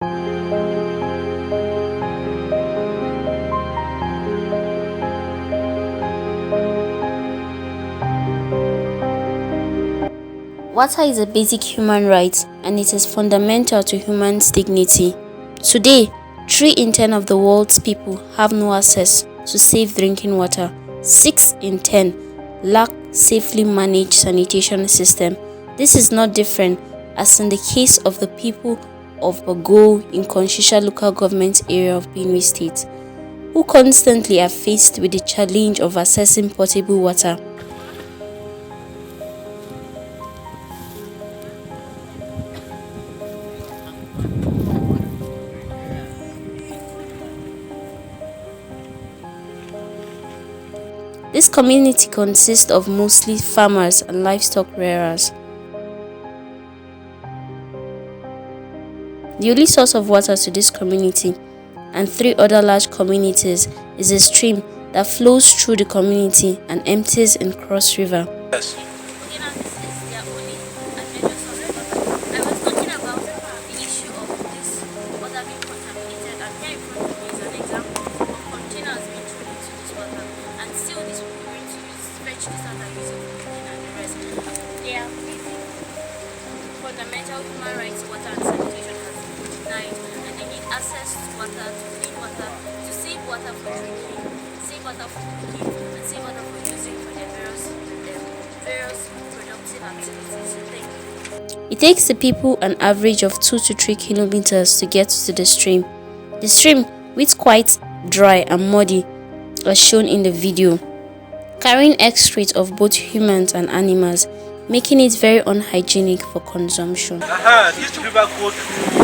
Water is a basic human right and it is fundamental to human's dignity. Today, 3 in 10 of the world's people have no access to safe drinking water. 6 in 10 lack safely managed sanitation system. This is not different as in the case of the people of Bago in Konshisha local government area of Benue State, who constantly are faced with the challenge of accessing potable water. This community consists of mostly farmers and livestock rearers. The only source of water to this community and 3 other large communities is a stream that flows through the community and empties in Cross River. Yes. Fundamental human rights, water and sanitation has been denied, and they need access to water, to clean water, to save water for drinking, save water for cooking, and save water for using for their various productive activities. It takes the people an average of 2 to 3 kilometers to get to the stream. The stream, which is quite dry and muddy, as shown in the video, carrying excrete of both humans and animals, making it very unhygienic for consumption. This river goes through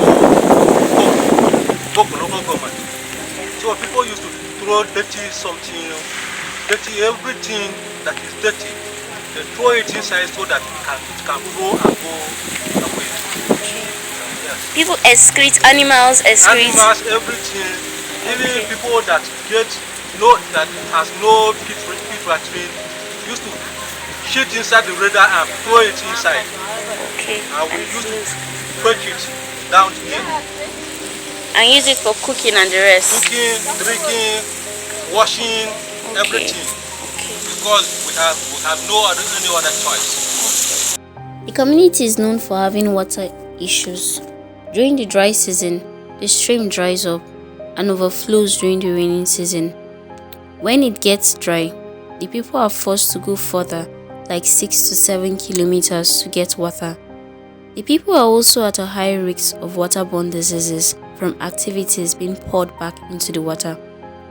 local government. So people used to throw dirty everything that is dirty. They throw it inside so that it can grow and go away. Yes. People excrete, animals excrete. Animals, everything. Even people that that has no filtration used to shit inside the radar and throw it inside. Okay. And we used to put it down here. And use it for cooking and the rest. Cooking, drinking, washing, everything. Okay. Because we have any other choice. The community is known for having water issues. During the dry season, the stream dries up and overflows during the rainy season. When it gets dry, the people are forced to go further, like 6 to 7 kilometers to get water. The people are also at a high risk of waterborne diseases from activities being poured back into the water.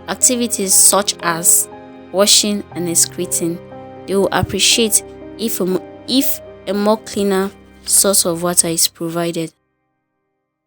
Activities such as washing and excreting. They will appreciate if a more cleaner source of water is provided.